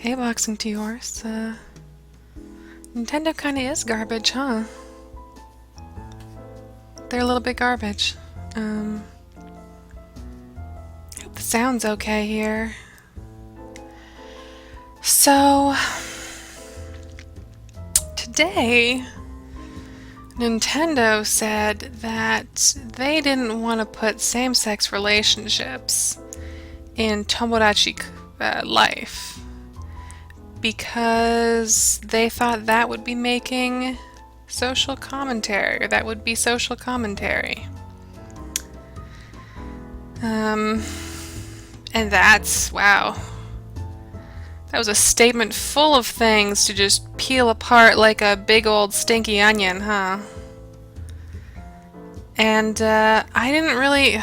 A-boxing to yours. Nintendo kinda is garbage, huh? They're a little bit garbage. Hope the sound's okay here. So, today, Nintendo said that they didn't want to put same-sex relationships in Tomodachi Life because they thought that would be making social commentary, or that would be social commentary. And that's, wow. That was a statement full of things to just peel apart like a big old stinky onion, huh? And I didn't really...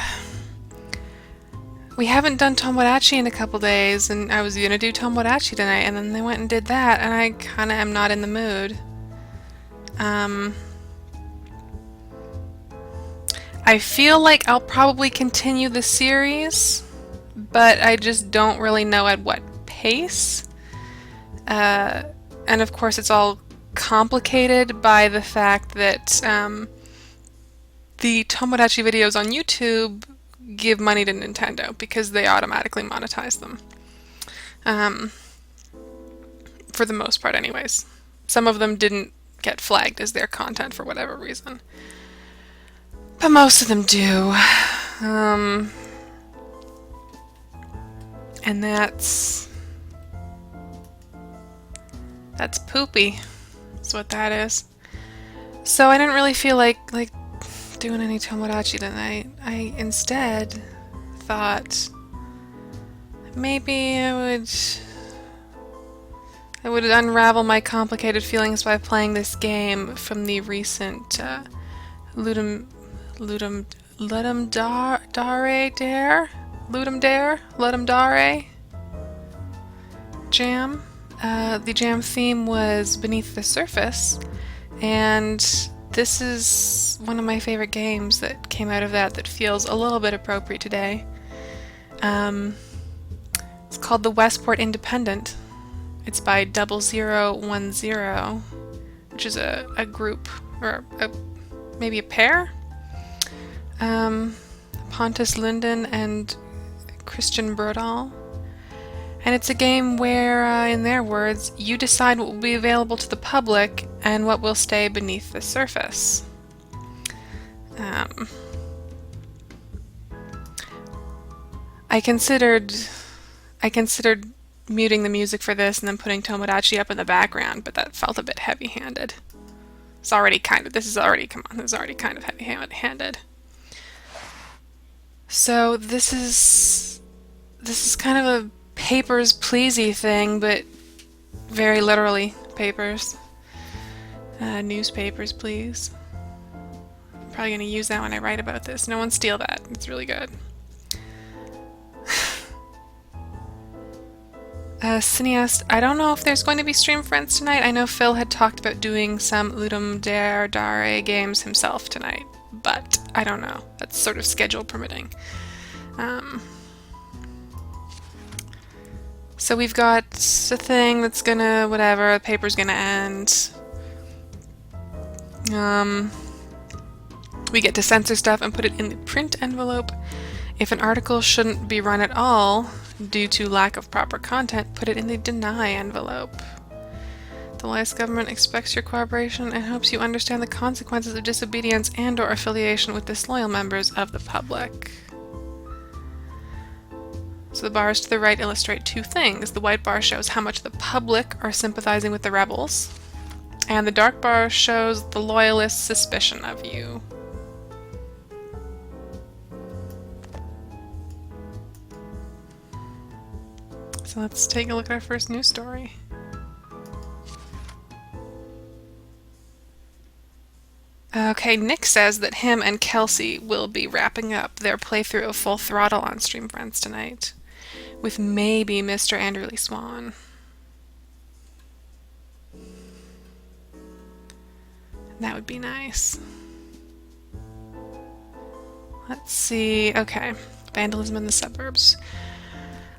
We haven't done Tomodachi in a couple days, and I was gonna do Tomodachi tonight, and then they went and did that, and I kinda am not in the mood. I feel like I'll probably continue the series, but I just don't really know at what pace. And of course it's all complicated by the fact that the Tomodachi videos on YouTube give money to Nintendo because they automatically monetize them. For the most part anyways. Some of them didn't get flagged as their content for whatever reason. But most of them do. And that's poopy. That's what that is. So I didn't really feel like doing any Tomodachi tonight. I instead thought maybe I would unravel my complicated feelings by playing this game from the recent Ludum Dare jam. The jam theme was Beneath the Surface, and this is one of my favorite games that came out of that feels a little bit appropriate today. It's called the Westport Independent. It's by 0010, which is a group, or maybe a pair? Pontus Linden and Christian Brodal. And it's a game where, in their words, you decide what will be available to the public and what will stay beneath the surface. I considered muting the music for this and then putting Tomodachi up in the background, but that felt a bit heavy-handed. This is already kind of heavy-handed. So this is kind of a Papers, Pleasey thing, but very literally papers. Newspapers, please. I'm probably going to use that when I write about this. No one steal that. It's really good. Cineast, I don't know if there's going to be Stream Friends tonight. I know Phil had talked about doing some Ludum Dare games himself tonight, but I don't know. That's sort of schedule permitting. So we've got a thing that's gonna, whatever, the paper's gonna end. We get to censor stuff and put it in the print envelope. If an article shouldn't be run at all due to lack of proper content, put it in the deny envelope. The Laos government expects your cooperation and hopes you understand the consequences of disobedience and/or affiliation with disloyal members of the public. So the bars to the right illustrate two things. The white bar shows how much the public are sympathizing with the rebels, and the dark bar shows the loyalists' suspicion of you. So let's take a look at our first news story. Okay, Nick says that him and Kelsey will be wrapping up their playthrough of Full Throttle on Stream Friends tonight, with maybe Mr. Anderly Swan. That would be nice. Let's see. Okay, vandalism in the suburbs.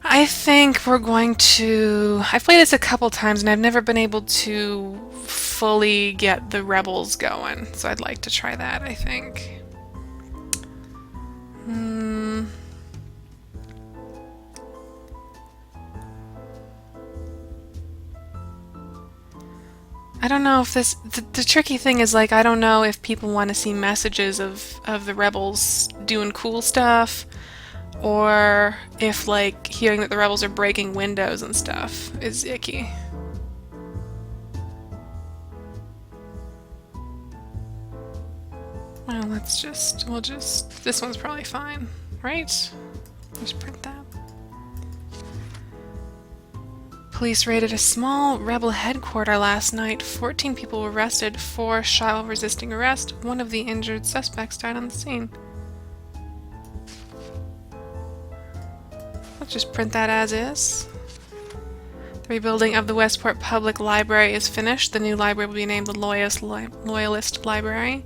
I think we're going to... I've played this a couple times and I've never been able to fully get the rebels going, so I'd like to try that, I think. I don't know if this... The tricky thing is, like, I don't know if people want to see messages of the rebels doing cool stuff, or if, like, hearing that the rebels are breaking windows and stuff is icky. Well, this one's probably fine, right? Just print that. Police raided a small rebel headquarters last night. 14 people were arrested, 4 shot while resisting arrest. One of the injured suspects died on the scene. Let's just print that as is. The rebuilding of the Westport Public Library is finished. The new library will be named the Loyalist Library.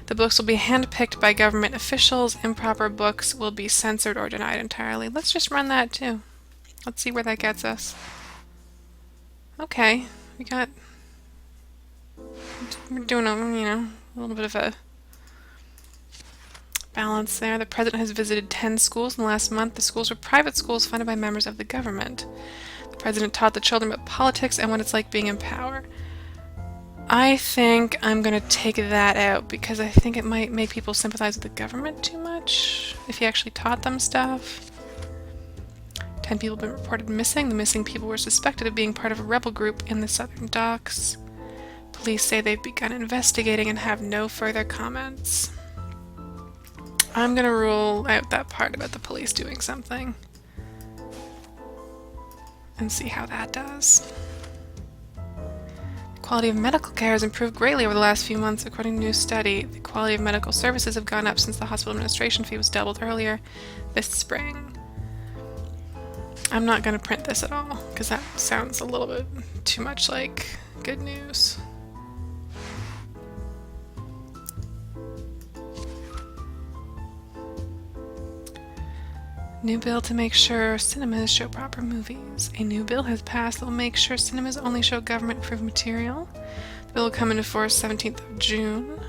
The books will be handpicked by government officials. Improper books will be censored or denied entirely. Let's just run that too. Let's see where that gets us. Okay, we're doing a little bit of a balance there. The president has visited 10 schools in the last month. The schools were private schools funded by members of the government. The president taught the children about politics and what it's like being in power. I think I'm going to take that out because I think it might make people sympathize with the government too much if he actually taught them stuff. 10 people have been reported missing. The missing people were suspected of being part of a rebel group in the southern docks. Police say they've begun investigating and have no further comments. I'm gonna rule out that part about the police doing something and see how that does. The quality of medical care has improved greatly over the last few months, according to a new study. The quality of medical services have gone up since the hospital administration fee was doubled earlier this spring. I'm not going to print this at all, because that sounds a little bit too much like good news. New bill to make sure cinemas show proper movies. A new bill has passed that will make sure cinemas only show government-approved material. The bill will come into force 17th of June.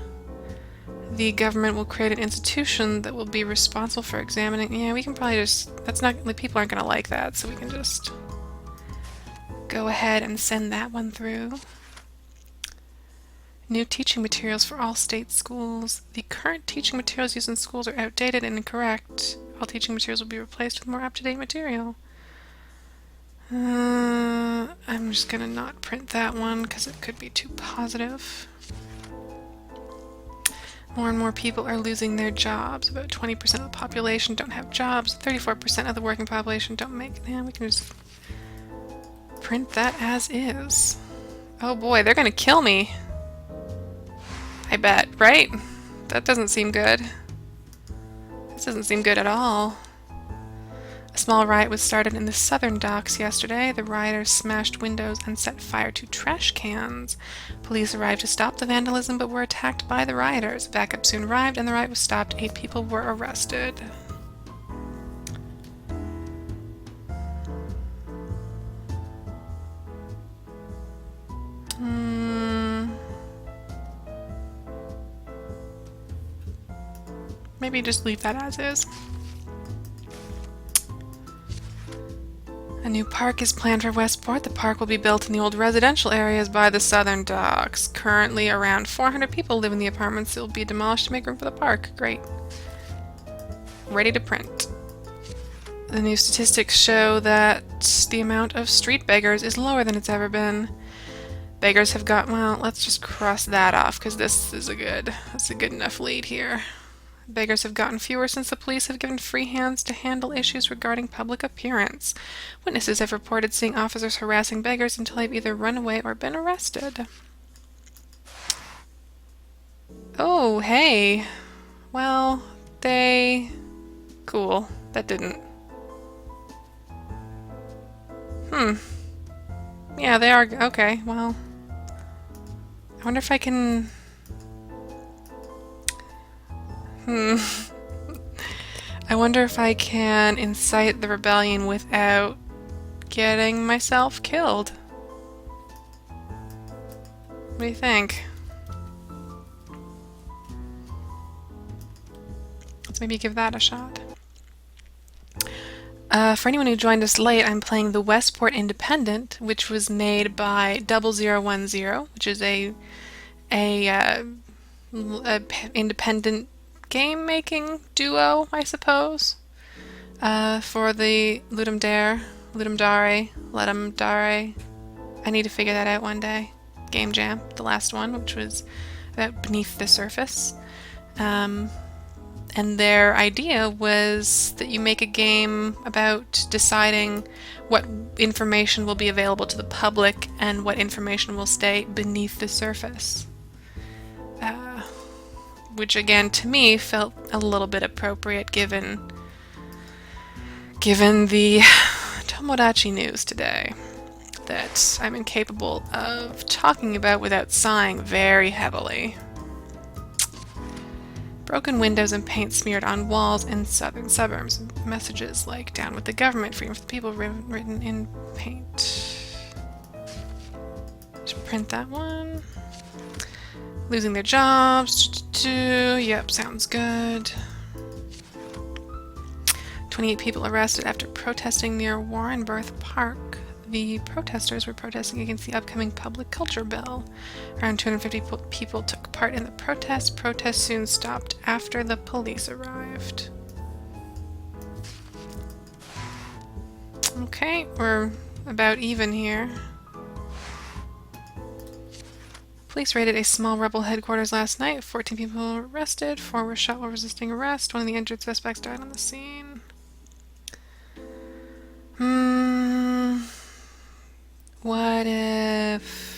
The government will create an institution that will be responsible for examining... Yeah, we can probably just... That's not... Like, people aren't going to like that, so we can just go ahead and send that one through. New teaching materials for all state schools. The current teaching materials used in schools are outdated and incorrect. All teaching materials will be replaced with more up-to-date material. I'm just going to not print that one because it could be too positive. More and more people are losing their jobs. About 20% of the population don't have jobs. 34% of the working population don't make it. Yeah, we can just print that as is. Oh boy, they're gonna kill me. I bet, right? That doesn't seem good. This doesn't seem good at all. A small riot was started in the southern docks yesterday. The rioters smashed windows and set fire to trash cans. Police arrived to stop the vandalism but were attacked by the rioters. Backup soon arrived and the riot was stopped. 8 people were arrested. Maybe just leave that as is. A new park is planned for Westport. The park will be built in the old residential areas by the southern docks. Currently, around 400 people live in the apartments. It will be demolished to make room for the park. Great. Ready to print. The new statistics show that the amount of street beggars is lower than it's ever been. Beggars have got... Well, let's just cross that off, because that's a good enough lead here. Beggars have gotten fewer since the police have given free hands to handle issues regarding public appearance. Witnesses have reported seeing officers harassing beggars until they've either run away or been arrested. Oh, hey. Well, Cool. That didn't... Yeah, they are... Okay, well... I wonder if I can... I wonder if I can incite the rebellion without getting myself killed. What do you think? Let's maybe give that a shot. For anyone who joined us late, I'm playing the Westport Independent, which was made by 0010, which is a independent game making duo, I suppose. For the Ludum Dare, I need to figure that out one day. Game Jam, the last one, which was about Beneath the Surface. And their idea was that you make a game about deciding what information will be available to the public and what information will stay beneath the surface. Which again, to me, felt a little bit appropriate given the Tomodachi news today that I'm incapable of talking about without sighing very heavily. Broken windows and paint smeared on walls in southern suburbs. Messages like "Down with the government, freedom for the people" written in paint. Just print that one. Losing their jobs. Yep, sounds good. 28 people arrested after protesting near Warrenburg Park. The protesters were protesting against the upcoming public culture bill. Around 250 people took part in the protest. Protests soon stopped after the police arrived. Okay, we're about even here. Police raided a small rebel headquarters last night. 14 people were arrested. 4 were shot while resisting arrest. One of the injured suspects died on the scene. What if...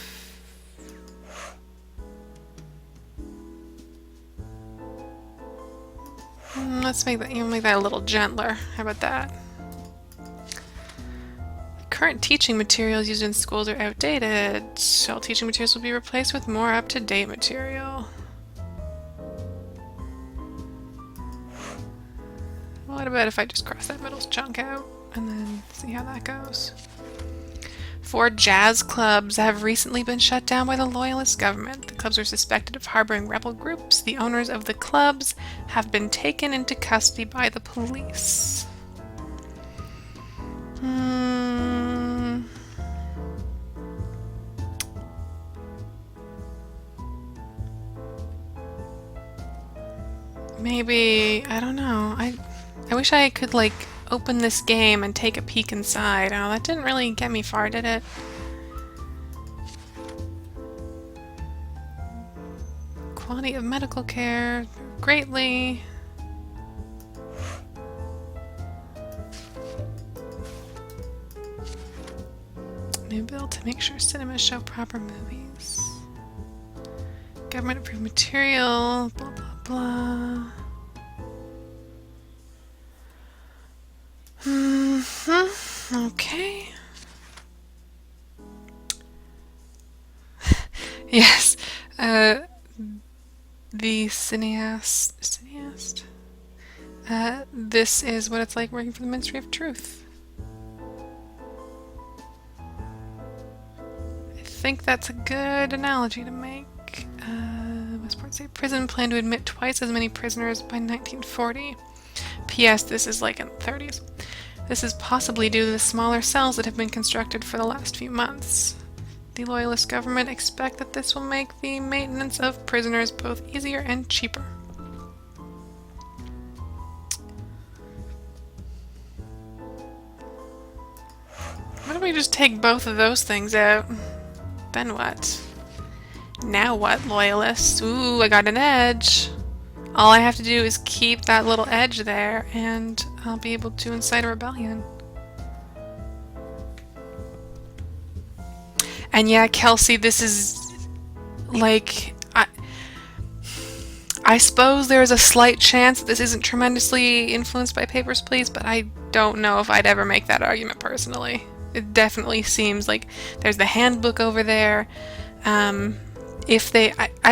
let's make that a little gentler. How about that? Current teaching materials used in schools are outdated. All teaching materials will be replaced with more up-to-date material. What about if I just cross that middle chunk out and then see how that goes? 4 jazz clubs have recently been shut down by the Loyalist government. The clubs are suspected of harboring rebel groups. The owners of the clubs have been taken into custody by the police. Maybe, I don't know. I wish I could, like, open this game and take a peek inside. Oh, that didn't really get me far, did it? Quality of medical care greatly. New bill to make sure cinemas show proper movies. Government approved material, blah blah blah. Okay. Yes. The cineast. This is what it's like working for the Ministry of Truth. I think that's a good analogy to make. Westport State Prison planned to admit twice as many prisoners by 1940. P.S. This is like in the 30s. This is possibly due to the smaller cells that have been constructed for the last few months. The Loyalist government expect that this will make the maintenance of prisoners both easier and cheaper. Why don't we just take both of those things out? Then what? Now what, Loyalists? Ooh, I got an edge. All I have to do is keep that little edge there, and I'll be able to incite a rebellion. And yeah, Kelsey, this is like... I suppose there is a slight chance that this isn't tremendously influenced by Papers, Please, but I don't know if I'd ever make that argument personally. It definitely seems like there's the handbook over there. I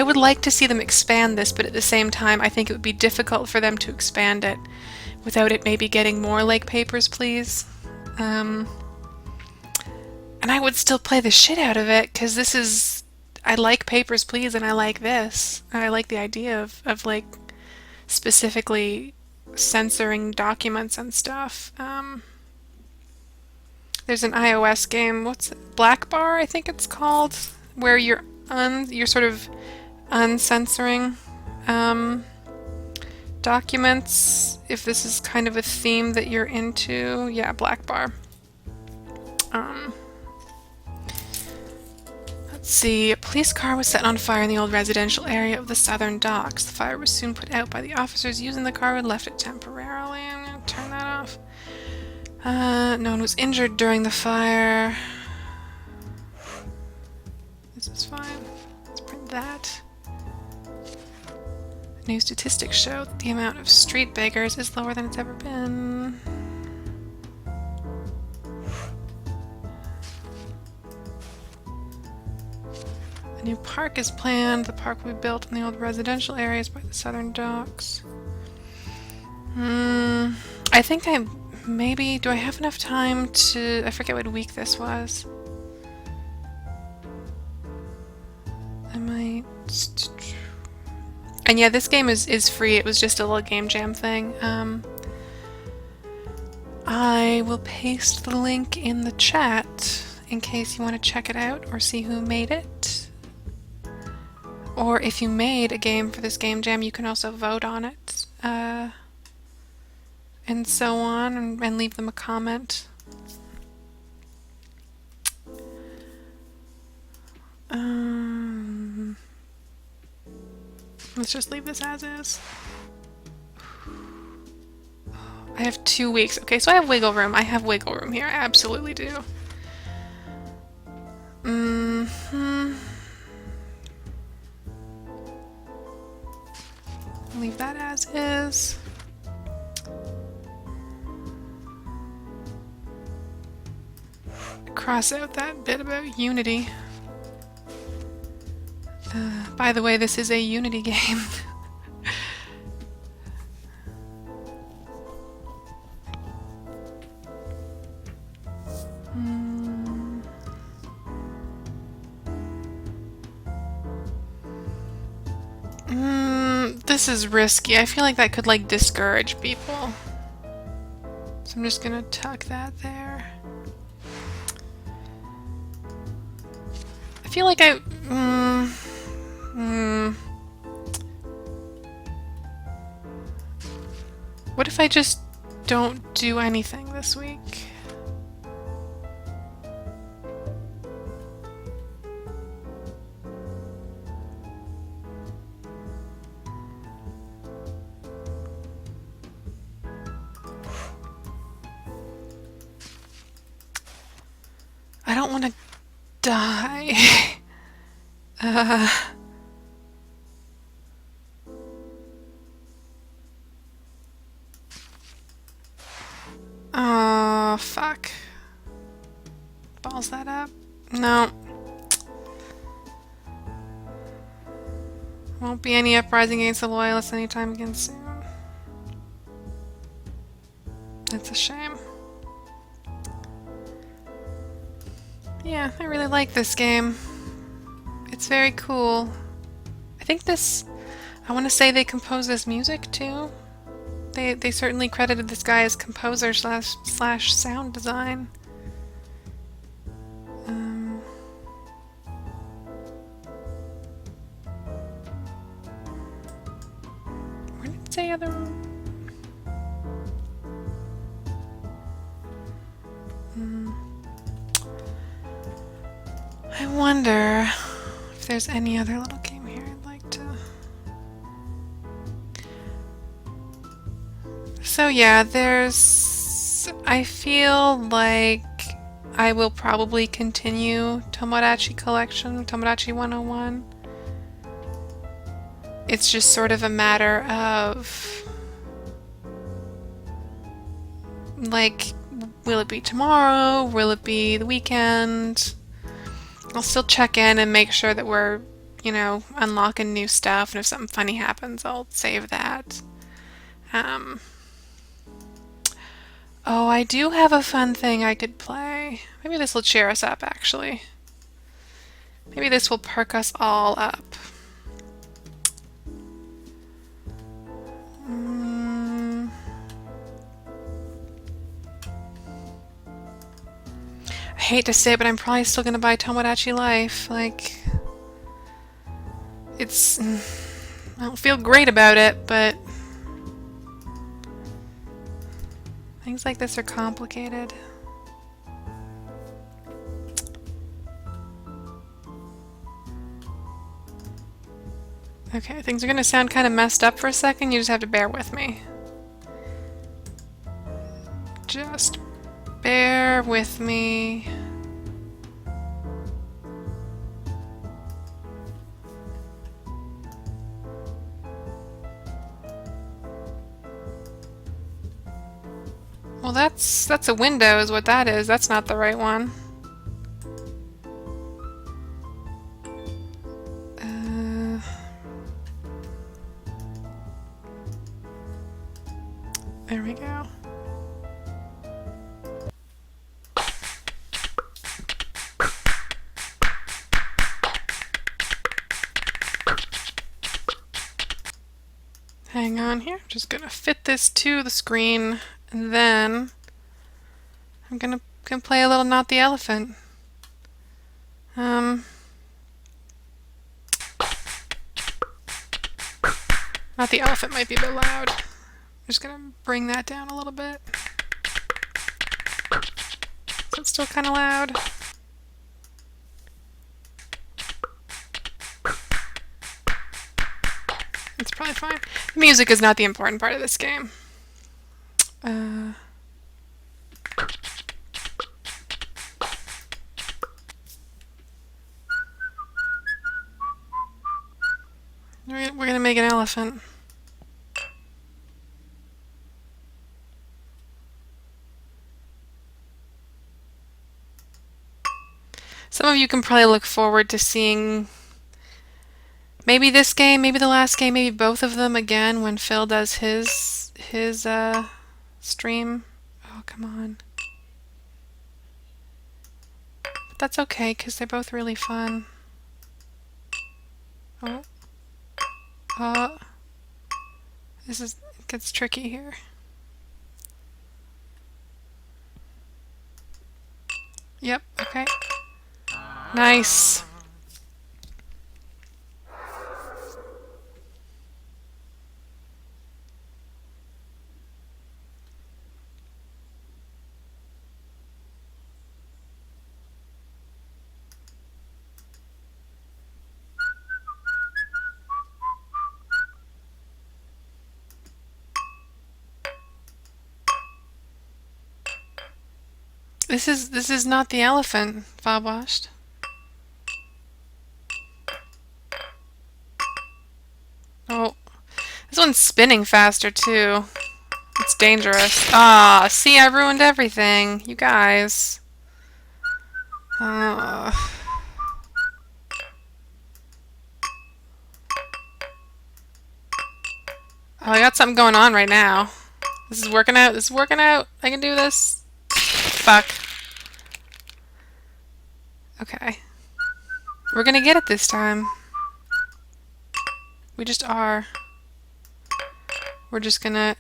would like to see them expand this, but at the same time, I think it would be difficult for them to expand it without it maybe getting more like Papers, Please. And I would still play the shit out of it, because this is... I like Papers, Please, and I like this. I like the idea of like, specifically censoring documents and stuff. There's an iOS game, what's it? Black Bar, I think it's called, where you're sort of uncensoring documents, if this is kind of a theme that you're into. Yeah, Black Bar. Let's see. A police car was set on fire in the old residential area of the southern docks. The fire was soon put out by the officers using the car who left it temporarily. I'm gonna turn that off. No one was injured during the fire. This is fine. Let's print that. New statistics show that the amount of street beggars is lower than it's ever been. A new park is planned. The park will be built in the old residential areas by the southern docks. I think maybe... Do I have enough time to... I forget what week this was. I might... And yeah, this game is free. It was just a little game jam thing. I will paste the link in the chat in case you want to check it out or see who made it. Or if you made a game for this game jam, you can also vote on it. And so on, and leave them a comment. Let's just leave this as is. I have 2 weeks. Okay, so I have wiggle room. I have wiggle room here. I absolutely do. Leave that as is. Cross out that bit about Unity. By the way, this is a Unity game. This is risky. I feel like that could like discourage people. So I'm just gonna tuck that there. I feel like what if I just don't do anything this week? I don't want to die. Oh, fuck. Balls that up? No. Won't be any uprising against the loyalists anytime again soon. It's a shame. Yeah, I really like this game. It's very cool. I think this... I want to say they composed this music too. They certainly credited this guy as composer slash sound design. Where did it say other... I wonder if there's any other little game here I'd like to... So yeah, there's... I feel like I will probably continue Tomodachi Collection, Tomodachi 101. It's just sort of a matter of... like, will it be tomorrow? Will it be the weekend? I'll still check in and make sure that we're, you know, unlocking new stuff, and if something funny happens, I'll save that. Oh, I do have a fun thing I could play. Maybe this will cheer us up, actually. Maybe this will perk us all up. I hate to say it, but I'm probably still gonna buy Tomodachi Life. Like, it's... I don't feel great about it, but... things like this are complicated. Okay, things are gonna sound kind of messed up for a second. You just have to bear with me. Just bear with me. Well, that's a window is what that is. That's not the right one. There we go. Hang on here. I'm just gonna fit this to the screen, and then I'm gonna play a little Not the Elephant. Not the Elephant might be a bit loud. I'm just gonna bring that down a little bit. So it's still kind of loud. It's probably fine. The music is not the important part of this game. We're gonna make an elephant. Some of you can probably look forward to seeing maybe this game, maybe the last game, maybe both of them again when Phil does his stream. Oh, come on. But that's okay, because they're both really fun. Oh. It gets tricky here. Yep, okay. Nice. This is not the elephant, Fabwashed. Oh, this one's spinning faster too. It's dangerous. Ah, see, I ruined everything. You guys. Oh, I got something going on right now. This is working out. This is working out. I can do this. Fuck. Okay. We're gonna get it this time. We just are. We're just gonna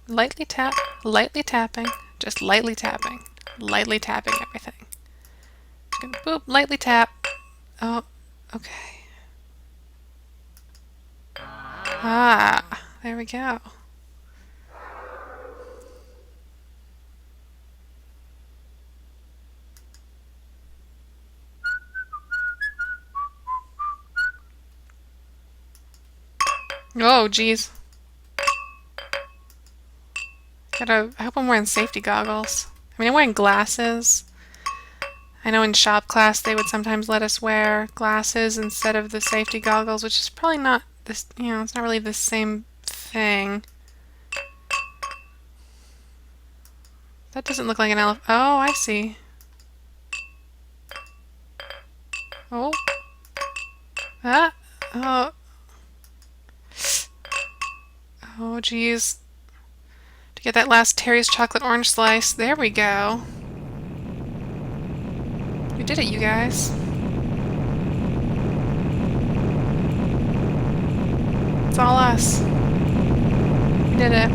lightly tap, lightly tapping, just lightly tapping everything. Just gonna boop, lightly tap. Oh, okay. Ah, there we go. Oh, geez. I hope I'm wearing safety goggles. I mean, I'm wearing glasses. I know in shop class they would sometimes let us wear glasses instead of the safety goggles, which is probably not this, it's not really the same thing. That doesn't look like an elephant. Oh, I see. Oh. Ah. Oh. Oh, geez. To get that last Terry's chocolate orange slice. There we go. We did it, you guys. It's all us. We did it.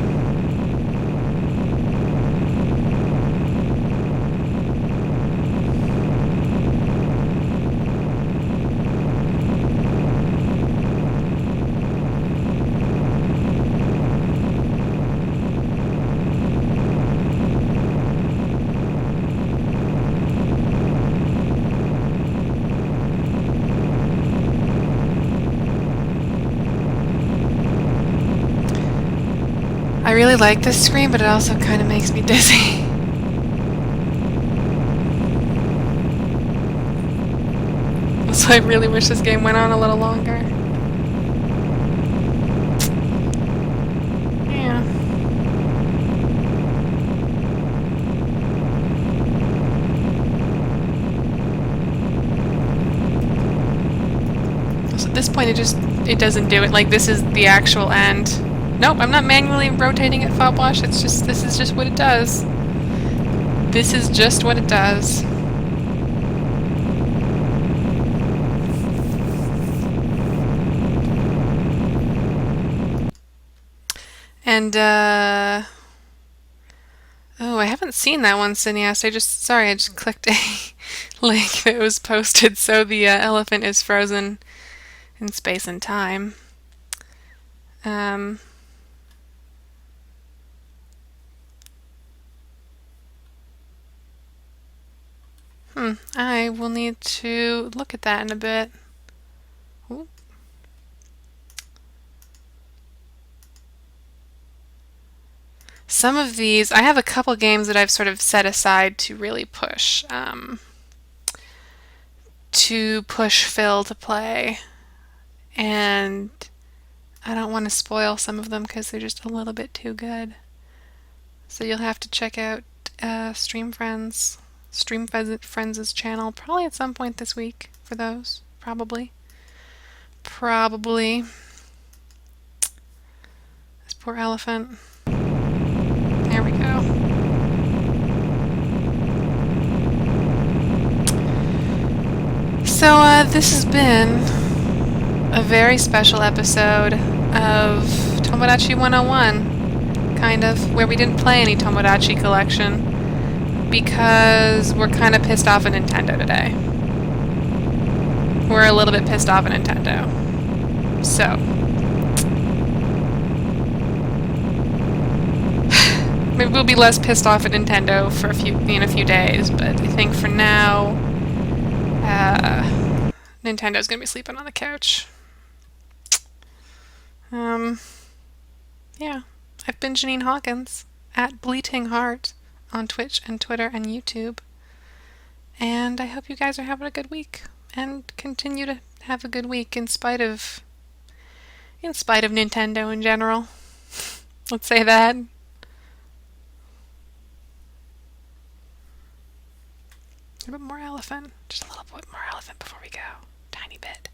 I really like this screen, but it also kind of makes me dizzy. So I really wish this game went on a little longer. Yeah. So at this point it doesn't do it. Like, this is the actual end. Nope, I'm not manually rotating it, Fobwash. It's just, this is just what it does. This is just what it does. And, oh, I haven't seen that one, Cineast. I just clicked a link that was posted, so the elephant is frozen in space and time. I will need to look at that in a bit. Ooh. Some of these, I have a couple games that I've sort of set aside to really push Phil to play, and I don't want to spoil some of them because they're just a little bit too good. So you'll have to check out Stream Friends' channel probably at some point this week for those. Probably. This poor elephant. There we go. So this has been a very special episode of Tomodachi 101, kind of, where we didn't play any Tomodachi Collection because we're kind of pissed off at Nintendo today. We're a little bit pissed off at Nintendo. So, maybe we'll be less pissed off at Nintendo in a few days, but I think for now, Nintendo's gonna be sleeping on the couch. Yeah. I've been Janine Hawkins at Bleating Heart on Twitch and Twitter and YouTube. And I hope you guys are having a good week and continue to have a good week in spite of Nintendo in general. Let's say that. A bit more elephant. Just a little bit more elephant before we go. Tiny bit.